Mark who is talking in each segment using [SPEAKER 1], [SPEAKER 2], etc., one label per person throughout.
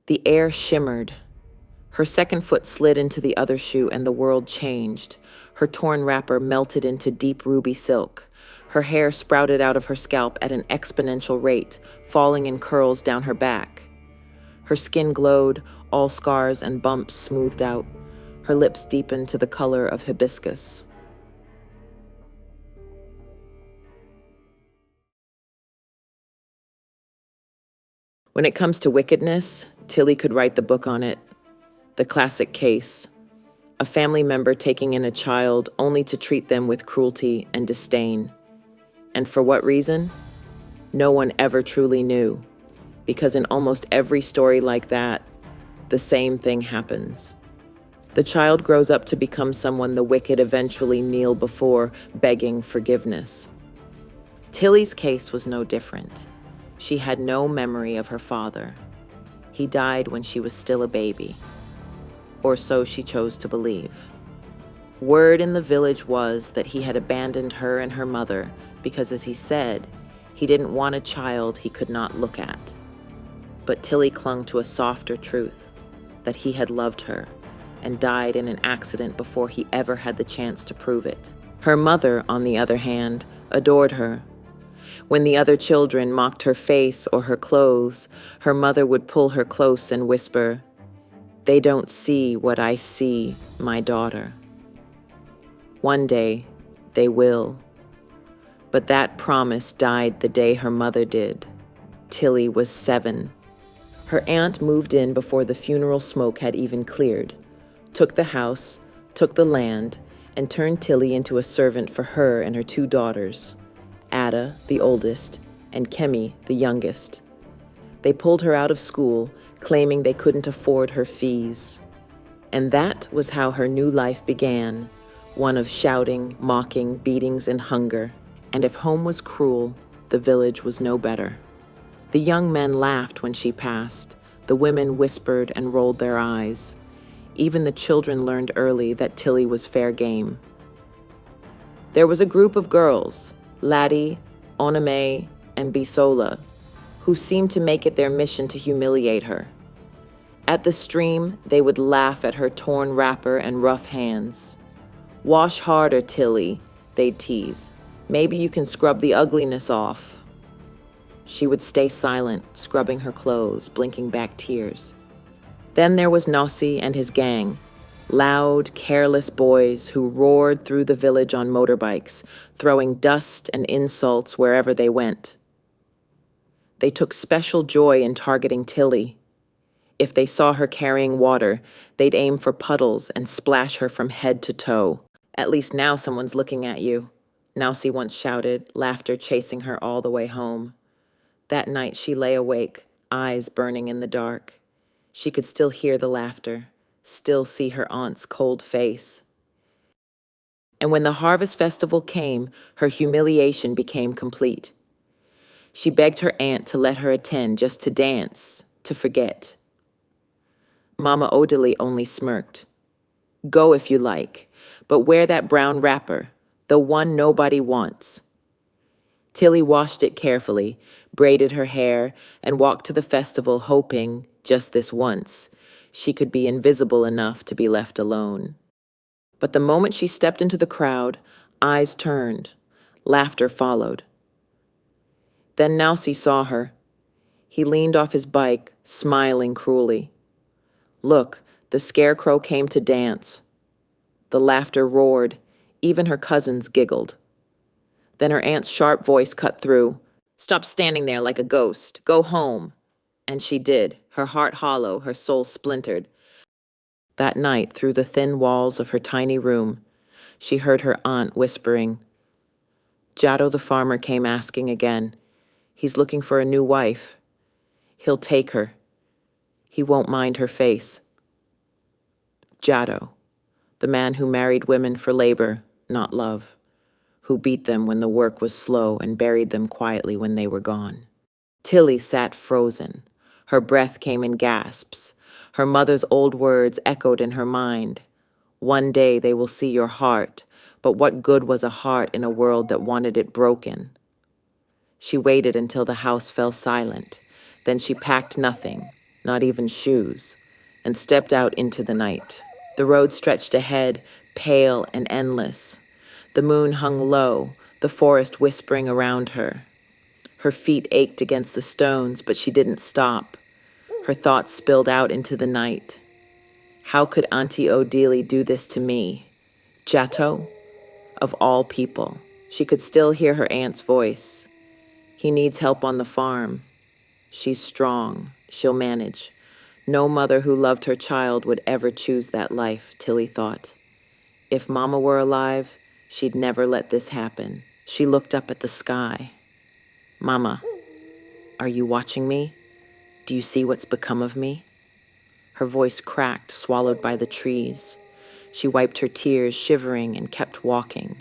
[SPEAKER 1] The air shimmered. Her second foot slid into the other shoe and the world changed. Her torn wrapper melted into deep ruby silk. Her hair sprouted out of her scalp at an exponential rate, falling in curls down her back. Her skin glowed, all scars and bumps smoothed out. Her lips deepened to the color of hibiscus. When it comes to wickedness, Tilly could write the book on it. The classic case. A family member taking in a child only to treat them with cruelty and disdain. And for what reason? No one ever truly knew. Because in almost every story like that, the same thing happens. The child grows up to become someone the wicked eventually kneel before, begging forgiveness. Tilly's case was no different. She had no memory of her father. He died when she was still a baby. Or so she chose to believe. Word in the village was that he had abandoned her and her mother because, as he said, he didn't want a child he could not look at. But Tilly clung to a softer truth, that he had loved her and died in an accident before he ever had the chance to prove it. Her mother, on the other hand, adored her. When the other children mocked her face or her clothes, her mother would pull her close and whisper, "They don't see what I see, my daughter. One day, they will." But that promise died the day her mother did. Tilly was 7. Her aunt moved in before the funeral smoke had even cleared, took the house, took the land, and turned Tilly into a servant for her and her 2 daughters, Ada, the oldest, and Kemi, the youngest. They pulled her out of school, claiming they couldn't afford her fees. And that was how her new life began, one of shouting, mocking, beatings, and hunger. And if home was cruel, the village was no better. The young men laughed when she passed. The women whispered and rolled their eyes. Even the children learned early that Tilly was fair game. There was a group of girls, Laddie, Onome, and Bisola, who seemed to make it their mission to humiliate her. At the stream, they would laugh at her torn wrapper and rough hands. "Wash harder, Tilly," they'd tease. "Maybe you can scrub the ugliness off." She would stay silent, scrubbing her clothes, blinking back tears. Then there was Nossi and his gang, loud, careless boys who roared through the village on motorbikes, throwing dust and insults wherever they went. They took special joy in targeting Tilly. If they saw her carrying water, they'd aim for puddles and splash her from head to toe. "At least now someone's looking at you," Nossi once shouted, laughter chasing her all the way home. That night she lay awake, eyes burning in the dark. She could still hear the laughter, still see her aunt's cold face. And when the harvest festival came, her humiliation became complete. She begged her aunt to let her attend just to dance, to forget. Mama Odalie only smirked. "Go if you like, but wear that brown wrapper, the one nobody wants." Tilly washed it carefully, braided her hair, and walked to the festival hoping, just this once, she could be invisible enough to be left alone. But the moment she stepped into the crowd, eyes turned, laughter followed. Then Nossi saw her. He leaned off his bike, smiling cruelly. Look, the scarecrow came to dance. The laughter roared, even her cousins giggled. Then her aunt's sharp voice cut through. "Stop standing there like a ghost. Go home." And she did, her heart hollow, her soul splintered. That night, through the thin walls of her tiny room, she heard her aunt whispering. Jado the farmer came asking again. He's looking for a new wife. He'll take her. He won't mind her face. Jado, the man who married women for labor, not love, who beat them when the work was slow and buried them quietly when they were gone. Tilly sat frozen. Her breath came in gasps. Her mother's old words echoed in her mind. One day they will see your heart, but what good was a heart in a world that wanted it broken? She waited until the house fell silent. Then she packed nothing, not even shoes, and stepped out into the night. The road stretched ahead, pale and endless. The moon hung low, the forest whispering around her. Her feet ached against the stones, but she didn't stop. Her thoughts spilled out into the night. How could Auntie Odile do this to me? Jato? Of all people. She could still hear her aunt's voice. He needs help on the farm. She's strong. She'll manage. No mother who loved her child would ever choose that life, Tilly thought. If Mama were alive, she'd never let this happen. She looked up at the sky. Mama, are you watching me? Do you see what's become of me? Her voice cracked, swallowed by the trees. She wiped her tears, shivering, and kept walking.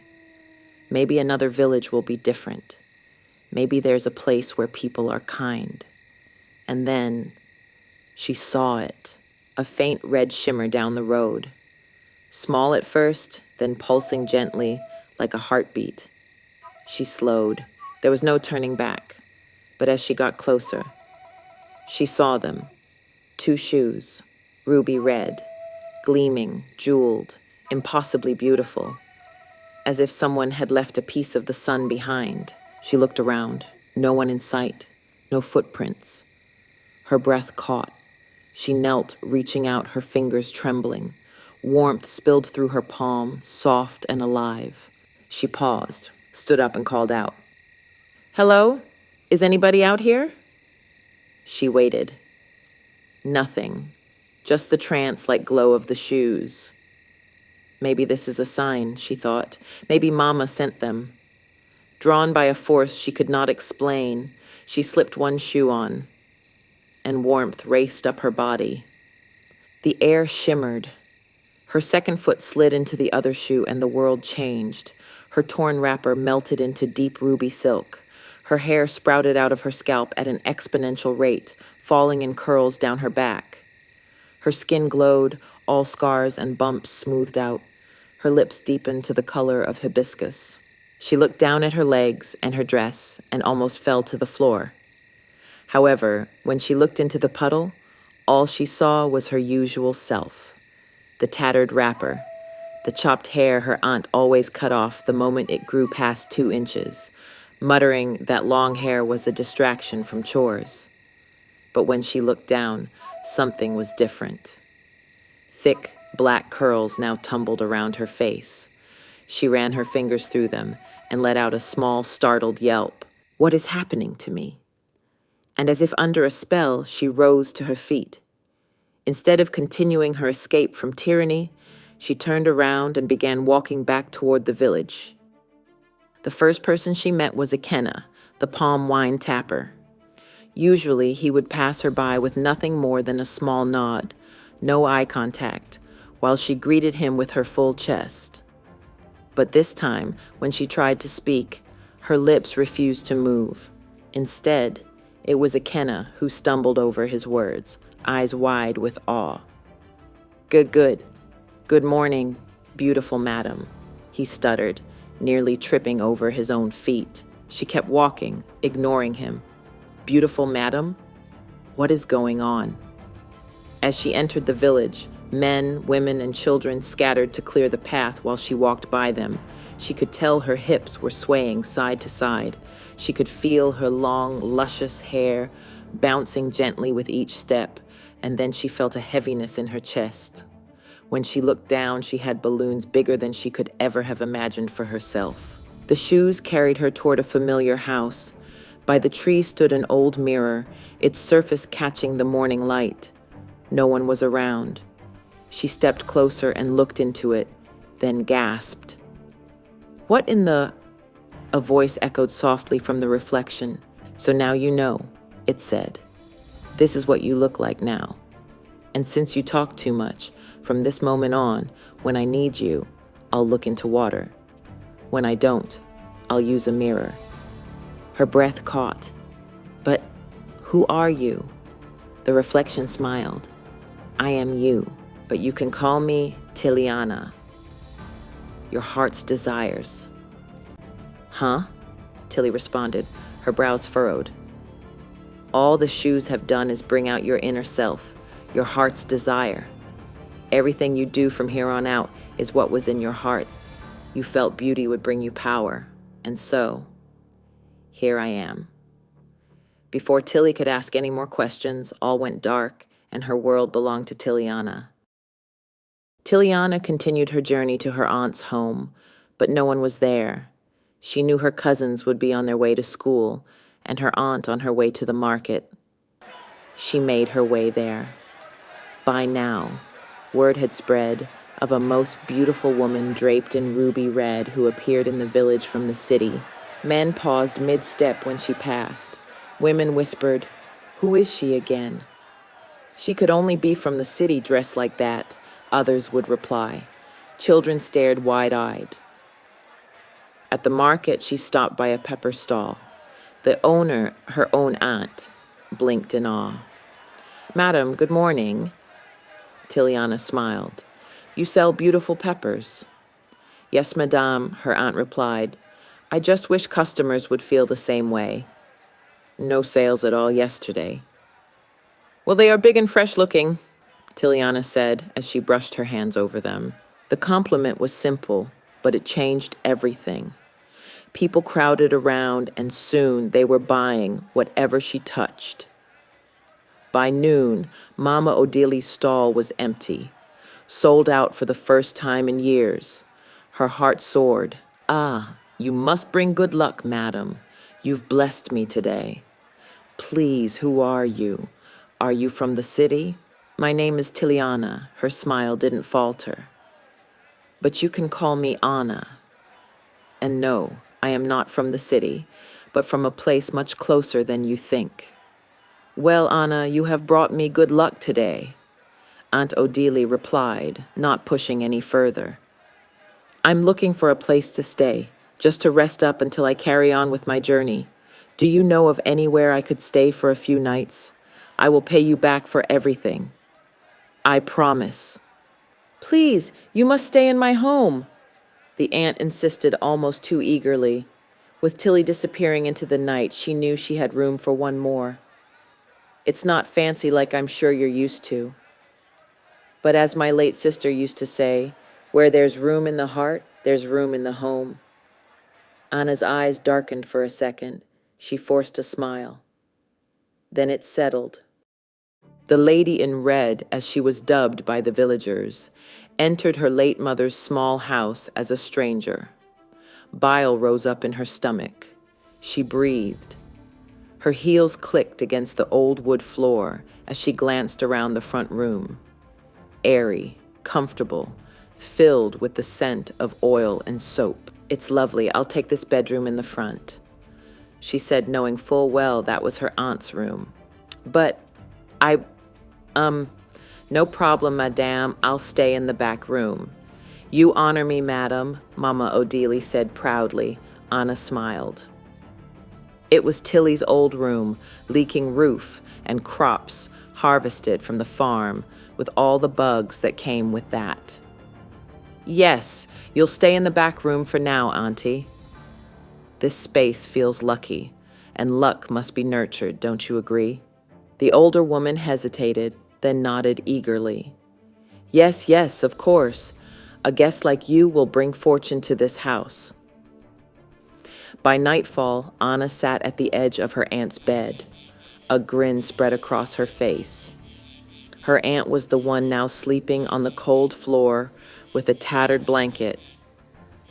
[SPEAKER 1] Maybe another village will be different. Maybe there's a place where people are kind. And then she saw it, a faint red shimmer down the road. Small at first, then pulsing gently, like a heartbeat. She slowed. There was no turning back. But as she got closer, she saw them. 2 shoes, ruby red, gleaming, jeweled, impossibly beautiful. As if someone had left a piece of the sun behind. She looked around. No one in sight. No footprints. Her breath caught. She knelt, reaching out, her fingers trembling. Warmth spilled through her palm, soft and alive. She paused, stood up and called out. Hello? Is anybody out here? She waited. Nothing. Just the trance-like glow of the shoes. Maybe this is a sign, she thought. Maybe Mama sent them. Drawn by a force she could not explain, she slipped one shoe on, and warmth raced up her body. The air shimmered. Her second foot slid into the other shoe, and the world changed. Her torn wrapper melted into deep ruby silk. Her hair sprouted out of her scalp at an exponential rate, falling in curls down her back. Her skin glowed, all scars and bumps smoothed out. Her lips deepened to the color of hibiscus. She looked down at her legs and her dress and almost fell to the floor. However, when she looked into the puddle, all she saw was her usual self. The tattered wrapper, the chopped hair her aunt always cut off the moment it grew past 2 inches, muttering that long hair was a distraction from chores. But when she looked down, something was different. Thick, black curls now tumbled around her face. She ran her fingers through them and let out a small, startled yelp. What is happening to me? And as if under a spell, she rose to her feet. Instead of continuing her escape from tyranny, she turned around and began walking back toward the village. The first person she met was Ikenna, the palm wine tapper. Usually, he would pass her by with nothing more than a small nod, no eye contact, while she greeted him with her full chest. But this time, when she tried to speak, her lips refused to move. Instead, it was Ikenna who stumbled over his words, eyes wide with awe. Good. Good morning, beautiful madam," he stuttered, nearly tripping over his own feet. She kept walking, ignoring him. Beautiful madam? What is going on? As she entered the village, men, women, and children scattered to clear the path while she walked by them. She could tell her hips were swaying side to side. She could feel her long, luscious hair bouncing gently with each step, and then she felt a heaviness in her chest. When she looked down, she had balloons bigger than she could ever have imagined for herself. The shoes carried her toward a familiar house. By the tree stood an old mirror, its surface catching the morning light. No one was around. She stepped closer and looked into it, then gasped. "What in the—" A voice echoed softly from the reflection. "So now you know," it said. "This is what you look like now. And since you talk too much, from this moment on, when I need you, I'll look into water. When I don't, I'll use a mirror." Her breath caught. "But who are you?" The reflection smiled. "I am you, but you can call me Tiliana. Your heart's desires." "Huh?" Tilly responded, her brows furrowed. All the shoes have done is bring out your inner self, your heart's desire. Everything you do from here on out is what was in your heart. You felt beauty would bring you power, and so, here I am." Before Tilly could ask any more questions, all went dark, and her world belonged to Tiliana. Tiliana continued her journey to her aunt's home, but no one was there. She knew her cousins would be on their way to school, and her aunt on her way to the market. She made her way there. By now, word had spread of a most beautiful woman draped in ruby red who appeared in the village from the city. Men paused mid-step when she passed. Women whispered, "Who is she again?" "She could only be from the city dressed like that," others would reply. Children stared wide-eyed. At the market, she stopped by a pepper stall. The owner, her own aunt, blinked in awe. "Madam, good morning." Tiliana smiled. "You sell beautiful peppers." "Yes, madame," her aunt replied. "I just wish customers would feel the same way." "No sales at all yesterday." "Well, they are big and fresh looking," Tiliana said as she brushed her hands over them. The compliment was simple, but it changed everything. People crowded around, and soon they were buying whatever she touched. By noon, Mama Odili's stall was empty, sold out for the first time in years. Her heart soared. "Ah, you must bring good luck, madam. You've blessed me today. Please, who are you? Are you from the city?" "My name is Tiliana." Her smile didn't falter. "But you can call me Anna. And no, I am not from the city, but from a place much closer than you think." "Well, Anna, you have brought me good luck today," Aunt Odile replied, not pushing any further. "I'm looking for a place to stay, just to rest up until I carry on with my journey. Do you know of anywhere I could stay for a few nights? I will pay you back for everything. I promise." "Please, you must stay in my home," the aunt insisted almost too eagerly. With Tilly disappearing into the night, she knew she had room for one more. "It's not fancy like I'm sure you're used to. But as my late sister used to say, where there's room in the heart, there's room in the home." Anna's eyes darkened for a second. She forced a smile. Then it settled. The lady in red, as she was dubbed by the villagers, entered her late mother's small house as a stranger. Bile rose up in her stomach. She breathed. Her heels clicked against the old wood floor as she glanced around the front room. Airy, comfortable, filled with the scent of oil and soap. "It's lovely. I'll take this bedroom in the front," she said, knowing full well that was her aunt's room. "But no problem, madame. I'll stay in the back room." "You honor me, madam," Mama Odile said proudly. Anna smiled. It was Tilly's old room, leaking roof and crops harvested from the farm, with all the bugs that came with that. "Yes, you'll stay in the back room for now, Auntie." This space feels lucky, and luck must be nurtured, don't you agree? The older woman hesitated, then nodded eagerly. "Yes, yes, of course. A guest like you will bring fortune to this house." By nightfall, Anna sat at the edge of her aunt's bed. A grin spread across her face. Her aunt was the one now sleeping on the cold floor with a tattered blanket,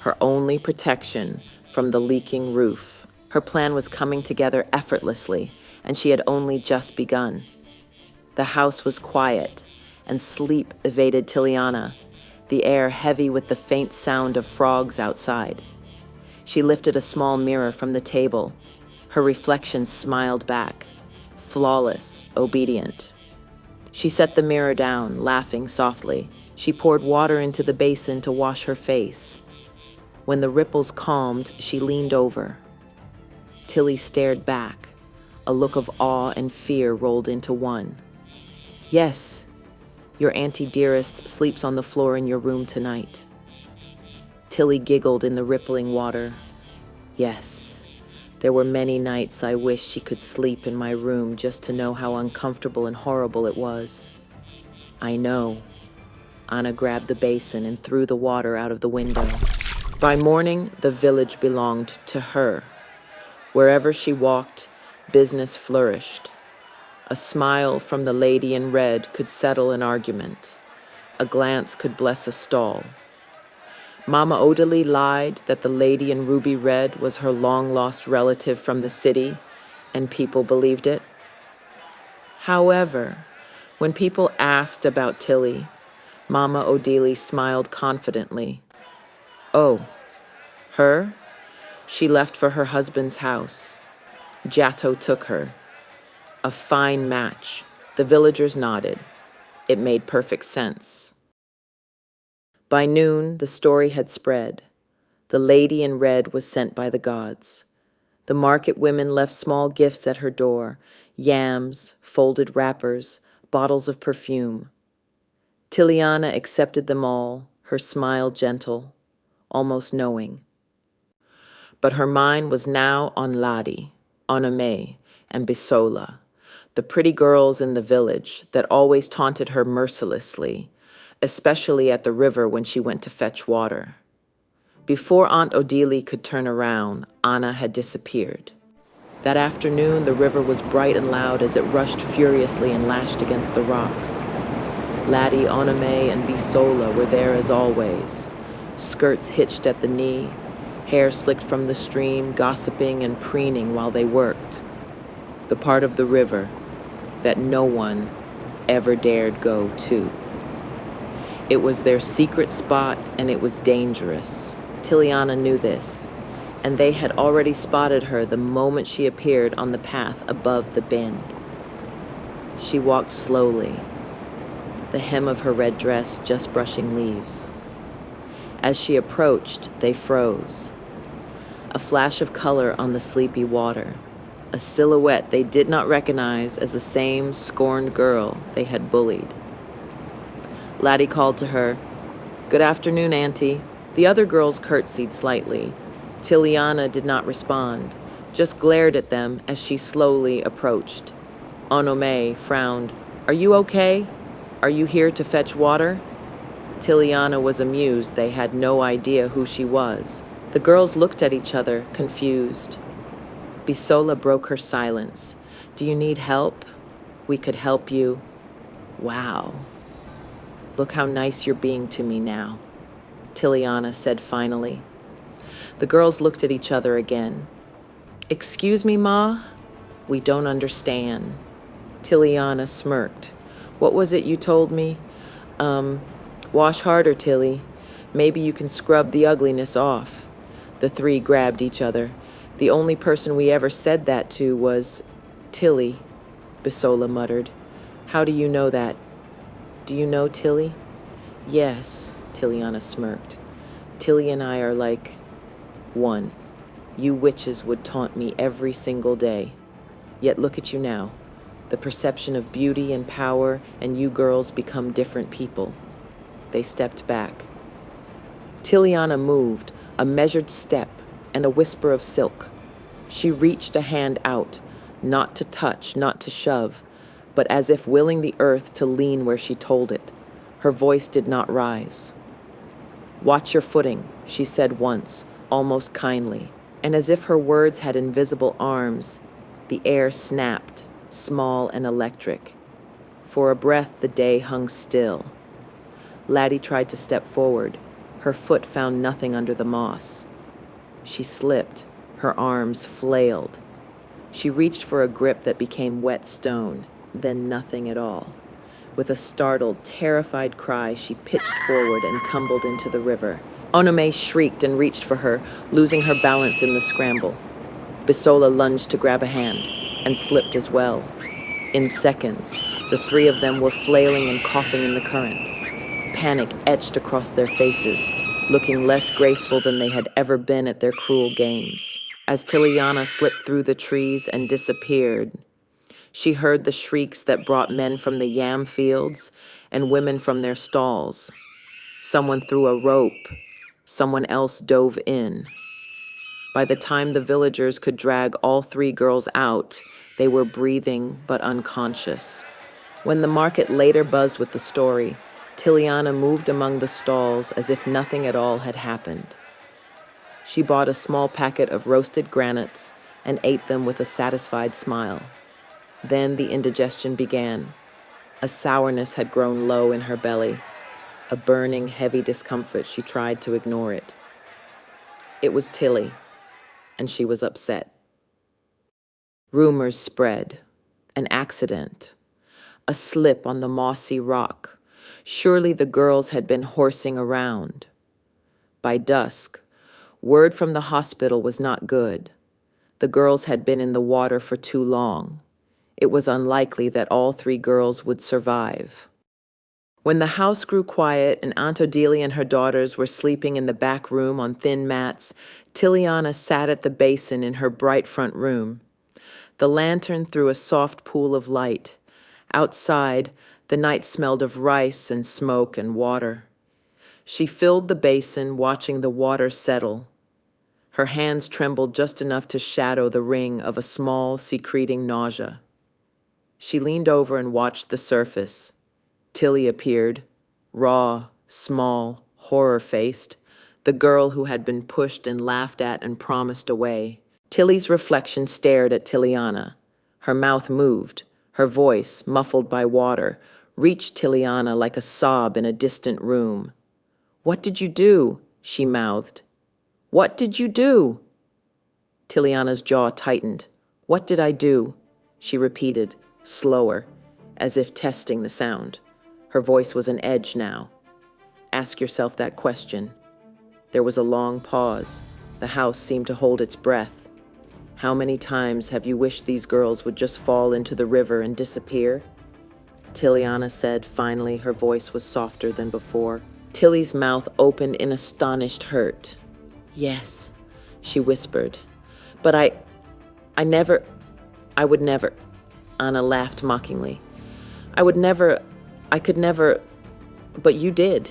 [SPEAKER 1] her only protection from the leaking roof. Her plan was coming together effortlessly, and she had only just begun. The house was quiet, and sleep evaded Tiliana, the air heavy with the faint sound of frogs outside. She lifted a small mirror from the table. Her reflection smiled back, flawless, obedient. She set the mirror down, laughing softly. She poured water into the basin to wash her face. When the ripples calmed, she leaned over. Tilly stared back. A look of awe and fear rolled into one. "Yes, your auntie dearest sleeps on the floor in your room tonight." Tilly giggled in the rippling water. "Yes, There were many nights I wished she could sleep in my room just to know how uncomfortable and horrible it was. I know. Anna grabbed the basin and threw the water out of the window. By morning, the village belonged to her. Wherever she walked, business flourished. A smile from the lady in red could settle an argument. A glance could bless a stall. Mama Odalie lied that the lady in ruby red was her long-lost relative from the city, and people believed it. However, when people asked about Tilly, Mama Odalie smiled confidently. Oh, her? She left for her husband's house. Jatto took her. A fine match. The villagers nodded. It made perfect sense. By noon, the story had spread. The lady in red was sent by the gods. The market women left small gifts at her door, yams, folded wrappers, bottles of perfume. Tiliana accepted them all, her smile gentle, almost knowing. But her mind was now on Ladi, Onome, and Bisola, the pretty girls in the village that always taunted her mercilessly, especially at the river when she went to fetch water. Before Aunt Odalie could turn around, Anna had disappeared. That afternoon, the river was bright and loud as it rushed furiously and lashed against the rocks. Laddie, Onome, and Bisola were there as always, skirts hitched at the knee, hair slicked from the stream, gossiping and preening while they worked. The part of the river that no one ever dared go to. It was their secret spot, and it was dangerous. Tiliana knew this, and they had already spotted her the moment she appeared on the path above the bend. She walked slowly, the hem of her red dress just brushing leaves. As she approached, they froze. A flash of color on the sleepy water, a silhouette they did not recognize as the same scorned girl they had bullied. Laddie called to her, "Good afternoon, Auntie." The other girls curtsied slightly. Tiliana did not respond, just glared at them as she slowly approached. Onome frowned. "Are you okay? Are you here to fetch water?" Tiliana was amused they had no idea who she was. The girls looked at each other, confused. Bisola broke her silence. "Do you need help? We could help you." "Wow. Look how nice you're being to me now," Tiliana said finally. The girls looked at each other again. "Excuse me, Ma? We don't understand." Tiliana smirked. "What was it you told me? Wash harder, Tilly. Maybe you can scrub the ugliness off." The three grabbed each other. "The only person we ever said that to was Tilly," Bisola muttered. "How do you know that? Do you know Tilly?" "Yes," Tiliana smirked. "Tilly and I are like one. You witches would taunt me every single day. Yet look at you now. The perception of beauty and power, and you girls become different people." They stepped back. Tiliana moved, a measured step and a whisper of silk. She reached a hand out, not to touch, not to shove, but as if willing the earth to lean where she told it. Her voice did not rise. "Watch your footing," she said once, almost kindly, and as if her words had invisible arms, the air snapped, small and electric. For a breath, the day hung still. Laddie tried to step forward. Her foot found nothing under the moss. She slipped, her arms flailed. She reached for a grip that became wet stone, then nothing at all. With a startled, terrified cry, she pitched forward and tumbled into the river. Onome shrieked and reached for her, losing her balance in the scramble. Bisola lunged to grab a hand, and slipped as well. In seconds, the three of them were flailing and coughing in the current. Panic etched across their faces, looking less graceful than they had ever been at their cruel games. As Tiliana slipped through the trees and disappeared, she heard the shrieks that brought men from the yam fields and women from their stalls. Someone threw a rope. Someone else dove in. By the time the villagers could drag all three girls out, they were breathing but unconscious. When the market later buzzed with the story, Tiliana moved among the stalls as if nothing at all had happened. She bought a small packet of roasted granites and ate them with a satisfied smile. Then the indigestion began. A sourness had grown low in her belly, a burning, heavy discomfort. She tried to ignore it. It was Tilly, and she was upset. Rumors spread. An accident. A slip on the mossy rock. Surely the girls had been horsing around. By dusk, word from the hospital was not good. The girls had been in the water for too long. It was unlikely that all three girls would survive. When the house grew quiet and Aunt Odelia and her daughters were sleeping in the back room on thin mats, Tiliana sat at the basin in her bright front room. The lantern threw a soft pool of light. Outside, the night smelled of rice and smoke and water. She filled the basin, watching the water settle. Her hands trembled just enough to shadow the ring of a small, secreting nausea. She leaned over and watched the surface. Tilly appeared, raw, small, horror-faced, the girl who had been pushed and laughed at and promised away. Tilly's reflection stared at Tiliana. Her mouth moved. Her voice, muffled by water, reached Tiliana like a sob in a distant room. "What did you do?" she mouthed. "What did you do?" Tiliana's jaw tightened. "What did I do?" she repeated, slower, as if testing the sound. Her voice was an edge now. "Ask yourself that question." There was a long pause. The house seemed to hold its breath. "How many times have you wished these girls would just fall into the river and disappear?" Tiliana said finally. Her voice was softer than before. Tilly's mouth opened in astonished hurt. "Yes," she whispered. "But I would never." Anna laughed mockingly. I could never, but you did.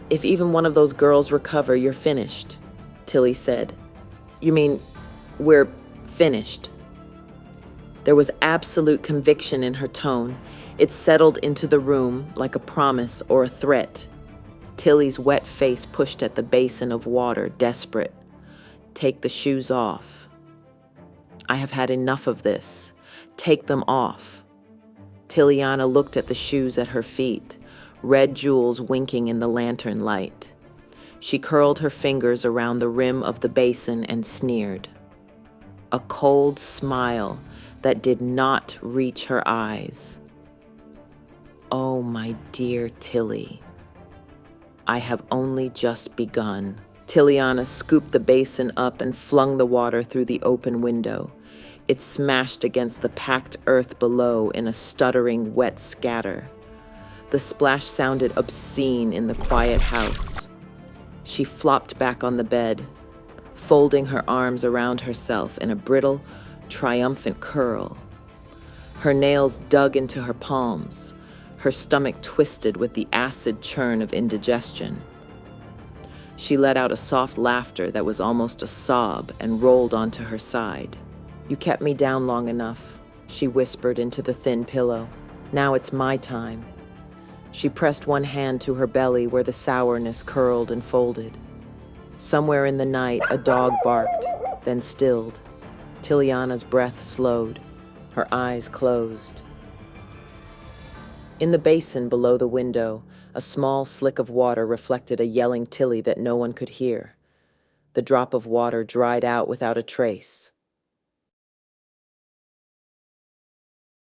[SPEAKER 1] If even one of those girls recover, you're finished," Tilly said. "You mean, we're finished?" There was absolute conviction in her tone. It settled into the room like a promise or a threat. Tilly's wet face pushed at the basin of water, desperate. "Take the shoes off." "I have had enough of this. Take them off." Tiliana looked at the shoes at her feet, red jewels winking in the lantern light. She curled her fingers around the rim of the basin and sneered. A cold smile that did not reach her eyes. "Oh, my dear Tilly, I have only just begun." Tiliana scooped the basin up and flung the water through the open window. It smashed against the packed earth below in a stuttering, wet scatter. The splash sounded obscene in the quiet house. She flopped back on the bed, folding her arms around herself in a brittle, triumphant curl. Her nails dug into her palms, her stomach twisted with the acid churn of indigestion. She let out a soft laughter that was almost a sob and rolled onto her side. "You kept me down long enough," she whispered into the thin pillow. "Now it's my time." She pressed one hand to her belly where the sourness curled and folded. Somewhere in the night, a dog barked, then stilled. Tiliana's breath slowed. Her eyes closed. In the basin below the window, a small slick of water reflected a yelling Tilly that no one could hear. The drop of water dried out without a trace.